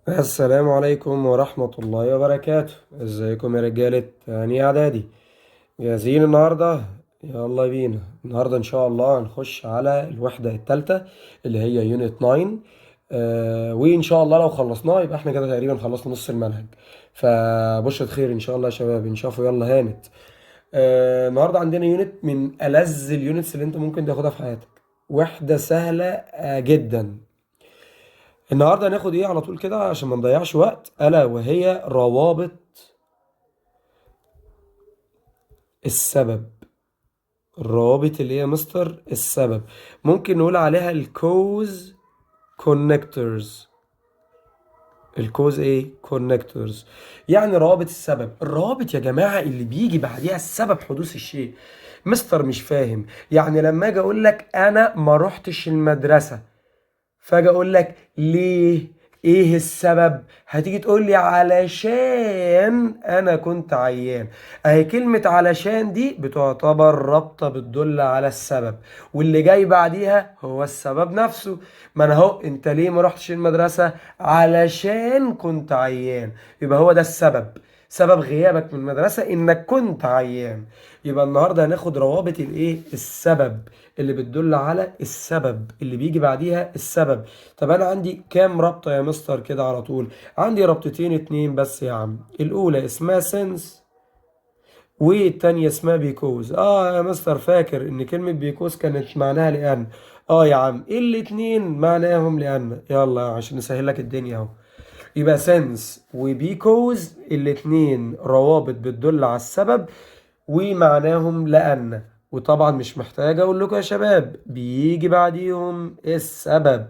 السلام عليكم ورحمة الله وبركاته. ازيكم يا رجالة تاني اعدادي؟ جاهزين النهاردة؟ يلا بينا النهاردة ان شاء الله هنخش على الوحدة التالتة اللي هي يونت 9. وان شاء الله لو خلصناه يبقى احنا كده تقريبا خلصنا نص المنهج. فبشرة خير ان شاء الله يا شباب، انشافوا يلا هانت. النهاردة عندنا يونت من ألذ اليونتس اللي انت ممكن تاخدها في حياتك. وحدة سهلة جدا. النهارده هناخد ايه على طول كده عشان ما نضيعش وقت، الا وهي روابط السبب. الروابط اللي هي مستر السبب، ممكن نقول عليها الكوز كونكتورز. الكوز ايه كونكتورز، يعني روابط السبب. الروابط يا جماعه اللي بيجي بعديها السبب حدوث الشيء. مستر مش فاهم، يعني لما اجي اقول لك انا ما رحتش المدرسه، فاجي اقول لك ليه؟ ايه السبب؟ هتيجي تقول لي علشان انا كنت عيان. اهي كلمة علشان دي بتعتبر رابطة بتدل على السبب، واللي جاي بعديها هو السبب نفسه. ما انا اهو، انت ليه ما رحتش المدرسة؟ علشان كنت عيان. يبقى هو ده السبب، سبب غيابك من المدرسة انك كنت عيان. يبقى النهاردة هناخد روابط الايه السبب، اللي بتدل على السبب اللي بيجي بعديها السبب. طب انا عندي كام رابطة يا مستر كده على طول؟ عندي رابطتين اتنين بس يا عم. الاولى اسمها سنس، والتانية اسمها بيكوز. يا مستر فاكر ان كلمة بيكوز كانت معناها لان. يا عم الاتنين معناهم لان. يلا عشان نسهل لك الدنيا اهو. يبقى سنس وبيكوز الاتنين روابط بتدل على السبب ومعناهم لأن. وطبعا مش محتاج اقول لكم يا شباب بيجي بعديهم السبب.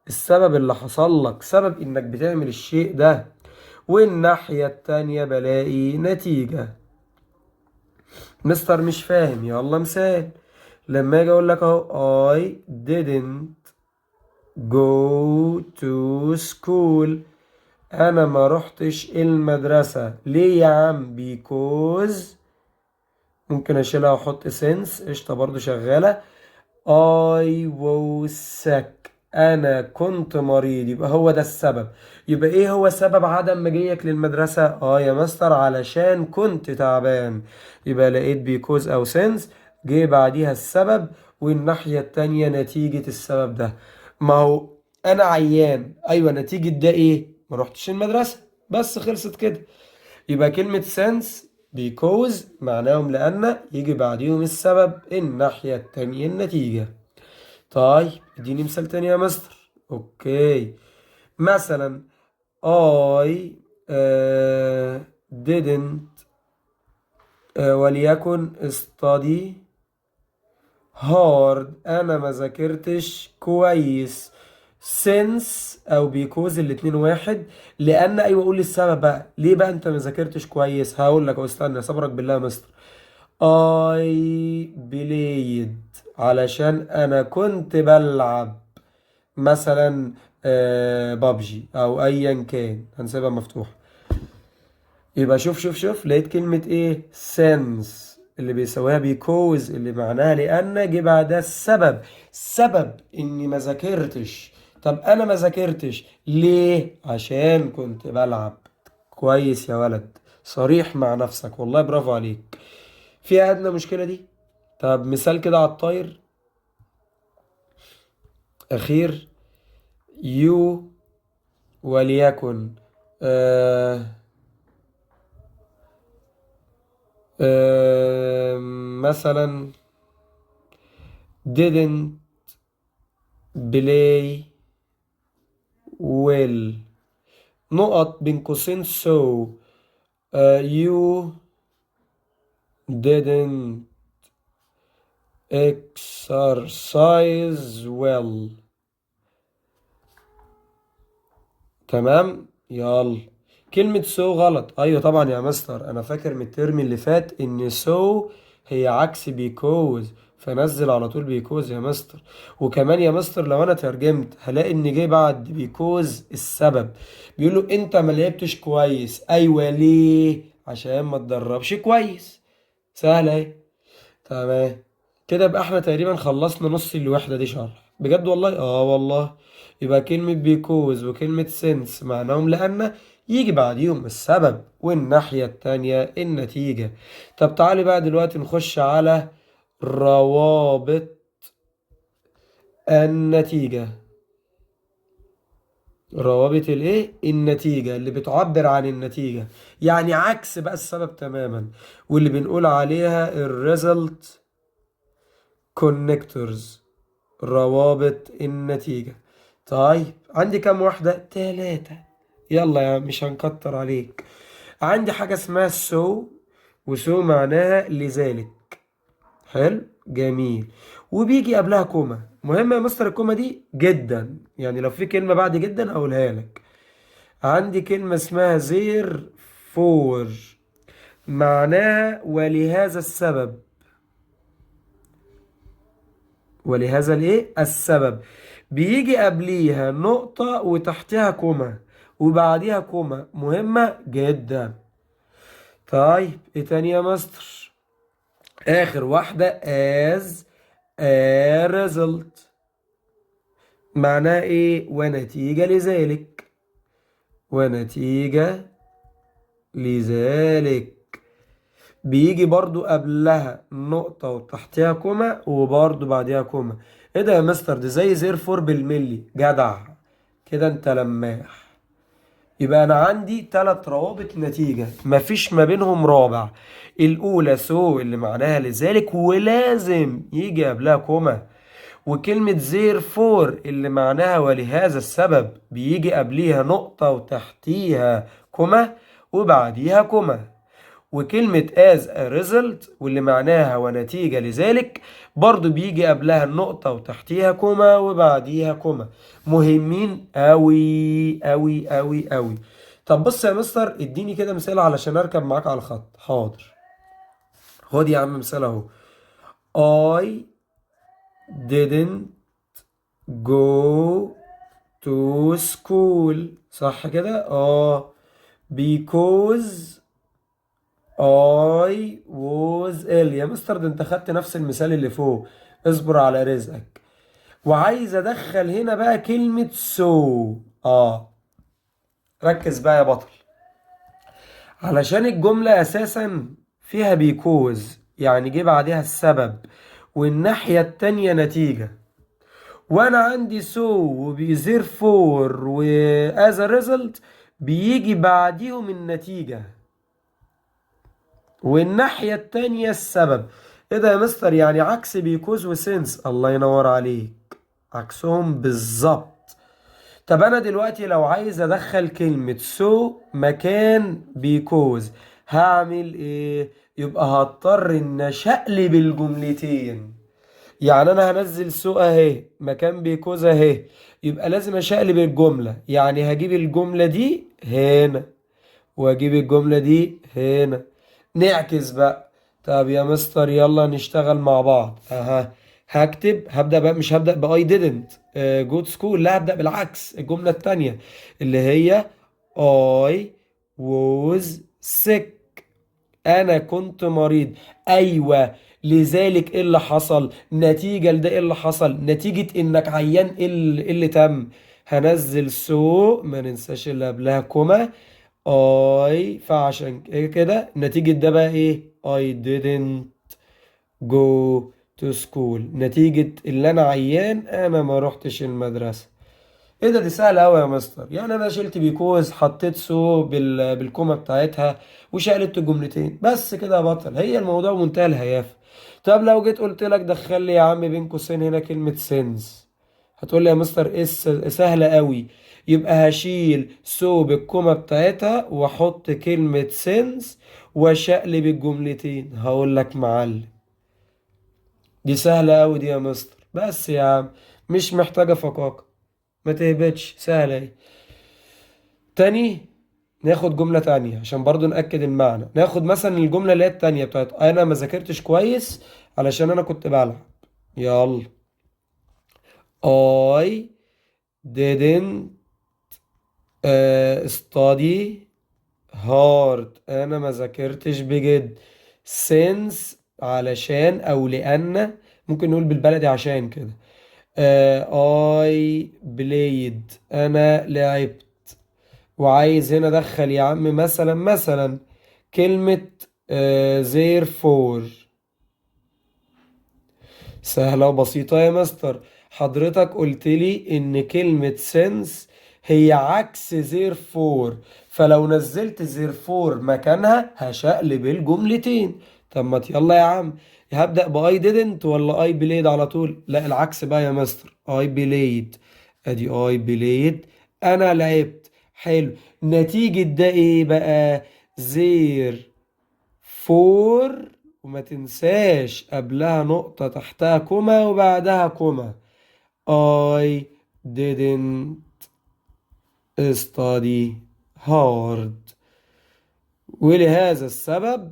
السبب اللي حصل لك، سبب انك بتعمل الشيء ده. والناحية التانية بلاقي نتيجة. مستر مش فاهم، يلا مثال. لما اجي اقول لك اهو I didn't go to school، انا ما رحتش المدرسة. ليه يا عم؟ because. ممكن اشيلها واحط since، قشطة برضو شغالة. I was sick، انا كنت مريض. يبقى هو ده السبب. يبقى ايه هو سبب عدم مجيئك للمدرسة؟ يا مستر علشان كنت تعبان. يبقى لقيت because او since، جه بعديها السبب، والناحية التانية نتيجة السبب ده. ما هو انا عيان، ايوه نتيجة ده ايه؟ ما رحتش المدرسة. بس خلصت كده. يبقى كلمة since because معناهم لأن، يجي بعديهم السبب، الناحية التانية النتيجة. طيب اديني مثال تاني يا مستر. اوكي، مثلا I didn't وليكن study hard، انا ما ذاكرتش كويس. since او because الاتنين واحد. لان ايوه قول لي السبب بقى، ليه بقى انت ما ذاكرتش كويس؟ هقول لك اهو، استنى صبرك بالله يا مستر. I played علشان انا كنت بلعب مثلا بابجي او ايا كان، هنسيبها مفتوحة. يبقى شوف لقيت كلمة ايه؟ sense اللي بيساويها because اللي معناها لأن، جه بعدها السبب. سبب اني ما ذاكرتش. طب انا ما ذاكرتش ليه؟ عشان كنت بلعب. كويس يا ولد، صريح مع نفسك والله، برافو عليك. فيها ادنى مشكلة دي؟ طب مثال كده على الطاير اخير. you وليكن آه مثلا didn't play well، نقط بين قوسين. so you didn't exercise well. تمام يلا. كلمة so غلط. ايوه طبعا يا مستر، انا فاكر من الترم اللي فات ان so هي عكس because، فنزل على طول because يا مستر. وكمان يا مستر لو انا ترجمت هلاقي ان جه بعد because السبب. بيقولوا انت ما لعبتش كويس. ايوه ليه؟ عشان ما تدربش كويس. سهلة اهي. تمام. كده يبقى احنا تقريبا خلصنا نص الوحدة دي شرح. بجد والله والله. يبقى كلمة because وكلمة since معناهم لأن، يجي بعديهم السبب، والناحية التانية النتيجة. طب تعالي بقى دلوقتي نخش على روابط النتيجة. روابط الايه؟ النتيجة اللي بتعبر عن النتيجة، يعني عكس بقى السبب تماما، واللي بنقول عليها الريزلت كونكتورز، روابط النتيجة. طيب عندي كام واحدة؟ 3. يلا يا عم مش هنكتر عليك. عندي حاجة اسمها سو، وسو معناها لذلك. حلو جميل. وبيجي قبلها كوما. مهمة يا مستر الكوما دي جدا، يعني لو في كلمة بعد جدا اقولها لك. عندي كلمة اسمها زير فور، معناها ولهذا السبب. ولهذا الايه؟ السبب. بيجي قبليها نقطة وتحتها كوما وبعديها كوما، مهمة جدا. طيب ايه تاني يا مستر؟ اخر واحدة as a result، معناها ايه؟ ونتيجة لذلك. ونتيجة لذلك. بيجي برضو قبلها نقطة وتحتها كوما وبرضو بعديها كوما. ايه ده يا مستر؟ دي زي زير فور بالملي. جدع كده انت لماح. يبقى انا عندي 3 روابط نتيجة مفيش ما بينهم رابع. الاولى سو اللي معناها لذلك ولازم يجي قبلها كوما، وكلمة زير فور اللي معناها ولهذا السبب بيجي قبليها نقطة وتحتيها كوما وبعديها كوما، وكلمة as a result واللي معناها ونتيجة لذلك برضو بيجي قبلها النقطة وتحتيها كوما وبعديها كوما. مهمين أوي أوي أوي أوي. طب بص يا مستر اديني كده مثال علشان اركب معاك على الخط. حاضر، خد يا عم مثال اهو. I didn't go to school. صح كده؟ because I was ill. يا مستر ده انت خدت نفس المثال اللي فوق. اصبر على رزقك. وعايز ادخل هنا بقى كلمة so. ركز بقى يا بطل، علشان الجملة اساسا فيها بيكوز، يعني جه بعدها السبب والناحية التانية نتيجة، وانا عندي so وبيزير فور و as a result بيجي بعديهم النتيجة والناحية التانية السبب. ايه ده يا مستر؟ يعني عكس بيكوز وسنس. الله ينور عليك، عكسهم بالظبط. طب انا دلوقتي لو عايز ادخل كلمة سو مكان بيكوز هعمل ايه؟ يبقى هضطر ان اشقلب الجملتين. يعني انا هنزل سو اهي مكان بيكوز اهي، يبقى لازم اشقلب الجملة. يعني هجيب الجملة دي هنا واجيب الجملة دي هنا. نعكس بقى. طب يا مستر يلا نشتغل مع بعض. هبدأ بقى، مش هبدأ ب I didn't go to school، لا هبدأ بالعكس. الجملة التانية اللي هي I was sick، انا كنت مريض. ايوه، لذلك ايه اللي حصل؟ نتيجة لده ايه اللي حصل؟ نتيجة انك عيان إيه اللي تم؟ هنزل سو ما ننساش اللي قبلها كوما فعشان كده نتيجة ده بقى ايه؟ I didn't go to school، نتيجة اللي انا عيان انا ما روحتش المدرسة. ايه ده؟ دي سهلة اوي يا مستر. يعني انا شلت بيكوز حطيت سو بالكومة بتاعتها وشقلبت الجملتين بس كده يا بطل. هي الموضوع منتهى الهيافة. طب لو جيت قلت لك دخل لي يا عم بين قوسين هنا كلمة سينز، هتقول لي يا مستر ايه سهلة قوي. يبقى هشيل سو بالكومة بتاعتها واحط كلمة سينز واشقلب الجملتين. هقول لك معلم دي سهلة قوي دي يا مستر. بس يا عم مش محتاجة فقاقة، ما تهبطش، سهلة اهي. تاني ناخد جملة تانية عشان برضو نأكد المعنى. ناخد مثلا الجملة اللي هي التانية بتاعت انا ما ذاكرتش كويس علشان انا كنت بلعب. يلا I didn't study hard، انا ما ذاكرتش بجد. since علشان او لان، ممكن نقول بالبلدي عشان كده. I played أنا لعبت. وعايز هنا أدخل يا عم مثلا كلمة therefore. سهلة وبسيطة يا مستر. حضرتك قلت لي إن كلمة since هي عكس therefore، فلو نزلت therefore مكانها هشقلب الجملتين. طب ما يلا يا عم، هبدأ ب I didn't ولا I played على طول؟ لا العكس بقى يا مستر، I played. ادي I played انا لعبت. حلو. نتيجة ده ايه بقى؟ therefore، وما تنساش قبلها نقطة تحتها كوما وبعدها كوما. I didn't study hard. ولهذا السبب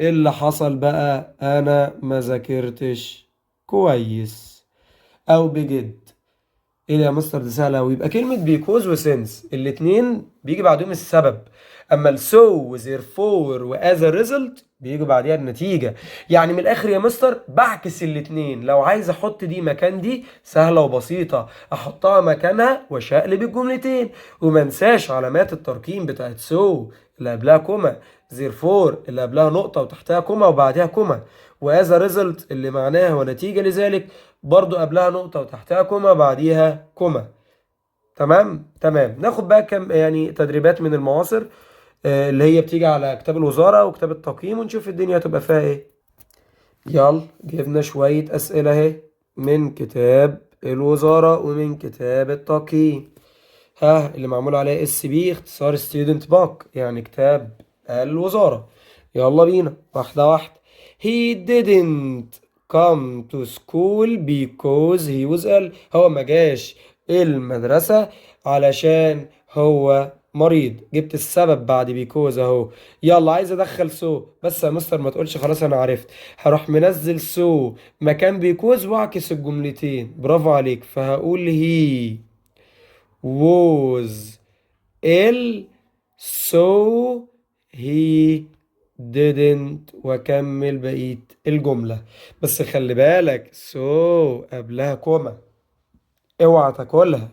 اللي حصل بقى انا ما ذاكرتش كويس او بجد. ايه ده يا مستر؟ دي سهله قوي. يبقى كلمه بيكوز وسنس الاتنين بيجي بعدهم السبب، اما السو وزيرفور واز ريزلت بيجي بعديها النتيجه. يعني من الاخر يا مستر بعكس الاتنين. لو عايز احط دي مكان دي سهله وبسيطه، احطها مكانها واشقلب الجملتين. وما انساش علامات الترقيم بتاعت سو اللي قبلها كوما، زيرفور اللي قبلها نقطه وتحتها كوما وبعدها كوما، واز ريزلت اللي معناها ونتيجه لذلك برضو قبلها نقطة وتحتها كوما بعديها كوما. تمام. ناخد بقى كم يعني تدريبات من المعاصر اللي هي بتيجي على كتاب الوزارة وكتاب التقييم، ونشوف الدنيا هتبقى فيها ايه. يلا جبنا شوية أسئلة اهي من كتاب الوزارة ومن كتاب التقييم. ها اللي معمول عليه اس بي اختصار ستودنت بوك، يعني كتاب الوزارة. يلا بينا واحدة واحدة. He didn't come to school because he was ill. هو ما جاش المدرسة علشان هو مريض. جبت السبب بعد because اهو. يلا عايز ادخل سو بس يا مستر ما تقولش خلاص انا عرفت. هروح منزل سو مكان because واعكس الجملتين. برافو عليك. فهقول he was ill so he didn't واكمل بقية الجملة. بس خلي بالك so قبلها كوما، اوعى تاكلها.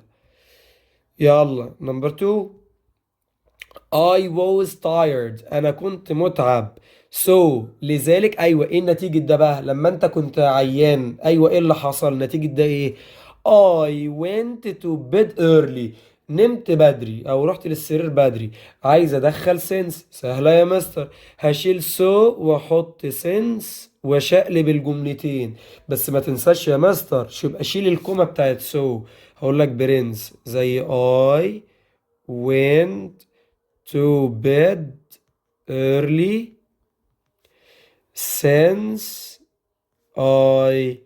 يلا نمبر 2. I was tired انا كنت متعب. so لذلك ايوه ايه نتيجة ده بقى؟ لما انت كنت عيان ايوه ايه اللي حصل؟ نتيجة ده ايه؟ I went to bed early نمت بدري او رحت للسرير بدري. عايز ادخل سنس سهلة يا مستر. هشيل so واحط سنس وشقلب الجملتين. بس ما تنساش يا مستر يبقى شيل الكومة بتاعت so. هقول لك برنس زي I went to bed early since I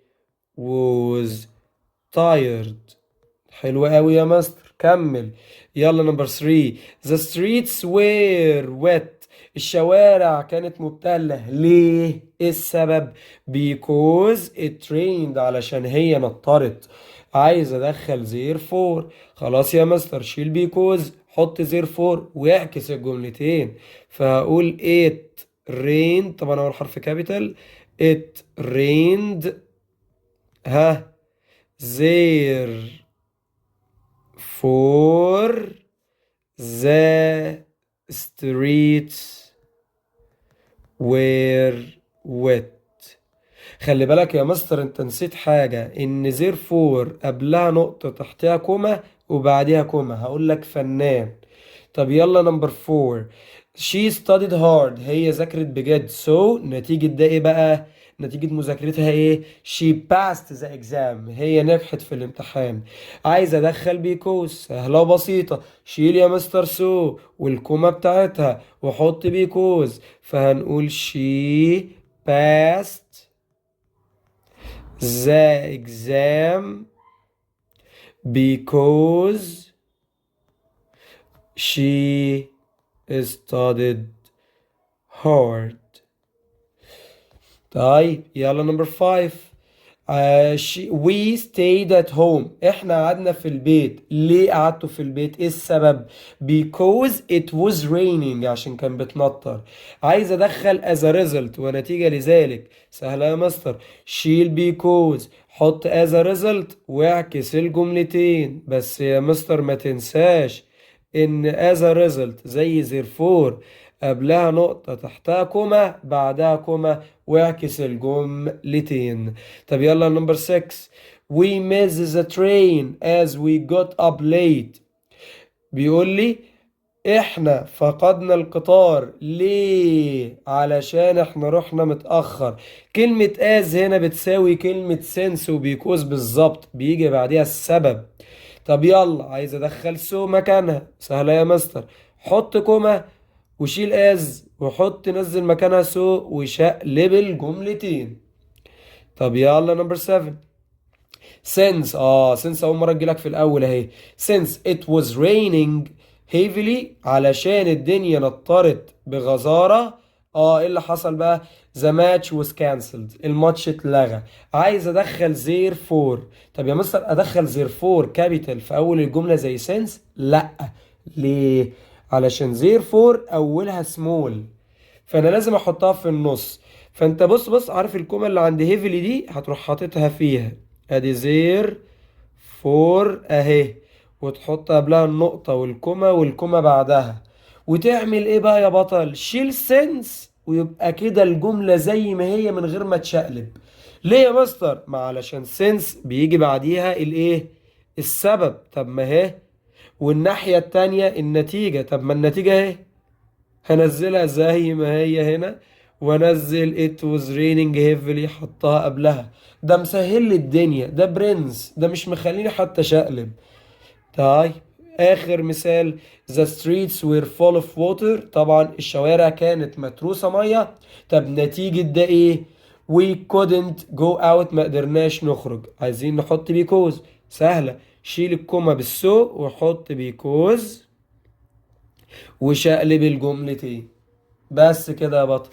was tired. حلو قوي يا مستر. كمل. يلا نمبر 3. The streets were wet الشوارع كانت مبتلة. ليه؟ ايه السبب؟ because it rained علشان هي نطرت. عايز ادخل therefore. خلاص يا مستر شيل because حط therefore واعكس الجملتين. فهقول it rained طبعا اول حرف كابيتال. it rained ها there for the streets were wet. خلي بالك يا مستر انت نسيت حاجة، ان therefore قبلها نقطة تحتها كوما وبعدها كوما. هقول لك فنان. طب يلا نمبر 4. she studied hard هي ذاكرت بجد. so نتيجة ده ايه بقى؟ نتيجة مذاكرتها ايه؟ she passed the exam هي نجحت في الامتحان. عايز ادخل because سهلة وبسيطة. شيل يا مستر so والكومة بتاعتها وحط because. فهنقول she passed the exam because she studied hard. طيب يلا نمبر 5. we stayed at home. احنا قعدنا في البيت. ليه قعدتوا في البيت؟ ايه السبب؟ because it was raining، عشان كان بتمطر. عايز ادخل as a result ونتيجة لذلك. سهلة يا مستر. شيل because، حط as a result واعكس الجملتين. بس يا مستر ما تنساش ان as a result زي therefore قبلها نقطة تحتها كوما بعدها كوما واعكس الجملتين. طب يلا نمبر 6. We missed the train as we got up late. بيقول لي احنا فقدنا القطار ليه؟ علشان احنا رحنا متأخر. كلمة as هنا بتساوي كلمة since وبيكوز بالظبط، بيجي بعدها السبب. طب يلا عايز ادخل سو مكانها. سهلة يا مستر. حط كوما وشيل از وحط نزل مكانها سو وشقلب الجملتين. طب يلا نمبر 7. since اول مره تجيلك في الاول اهي. since it was raining heavily، علشان الدنيا نطرت بغزاره. ايه اللي حصل بقى؟ the match was cancelled، الماتش اتلغى. عايز ادخل therefore. طب يا مستر ادخل therefore كابيتال في اول الجمله زي since؟ لا. ليه؟ علشان therefore اولها small، فانا لازم احطها في النص. فانت بص عارف الكومه اللي عند هيفلي دي هتروح حاططها فيها. ادي زير فور اهي، وتحط قبلها النقطة والكومة والكومة بعدها. وتعمل ايه بقى يا بطل؟ شيل سنس ويبقى كده الجملة زي ما هي من غير ما تشقلب. ليه يا مستر؟ ما علشان سنس بيجي بعديها الايه؟ السبب. طب ما هي. والناحية التانية النتيجة. طب ما النتيجة اهي، هنزلها زي ما هي هنا، وانزل it was raining heavily حطها قبلها. ده مسهل لي الدنيا، ده برنس، ده مش مخليني حتى شقلب. طيب اخر مثال. the streets were full of water، طبعا الشوارع كانت متروسة مية. طب نتيجة ده ايه؟ we couldn't go out، ما قدرناش نخرج. عايزين نحط because. سهلة. شيل الكومة بالسو وحط because وشقلب الجملتين. بس كده يا بطل،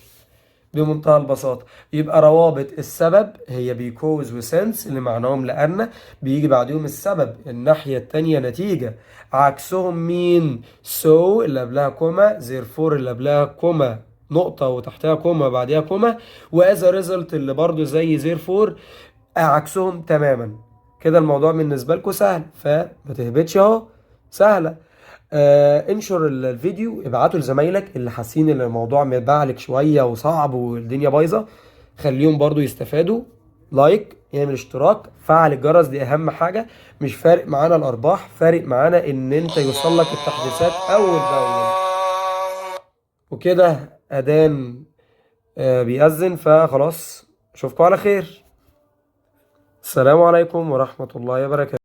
بمنتهى البساطة. يبقى روابط السبب هي بيكوز وسنس اللي معناهم لأن، بيجي بعدهم السبب الناحية التانية نتيجة. عكسهم مين؟ سو اللي قبلها كوما، زيرفور اللي قبلها كوما نقطة وتحتها كوما بعدها كوما، وأز ريزلت اللي برضو زي زيرفور عكسهم تماما. كده الموضوع بالنسبة لكم سهل، فما تهبطش اهو. سهلة. انشر الفيديو، ابعته لزمايلك اللي حاسين ان الموضوع مبعلك شوية وصعب والدنيا بايظة، خليهم برضو يستفادوا. لايك، اعمل اشتراك، فعل الجرس، دي اهم حاجة. مش فارق معانا الارباح، فارق معانا ان انت يوصل لك التحديثات اول باول. وكده اذان بيأذن، فخلاص اشوفكم على خير. السلام عليكم ورحمة الله وبركاته.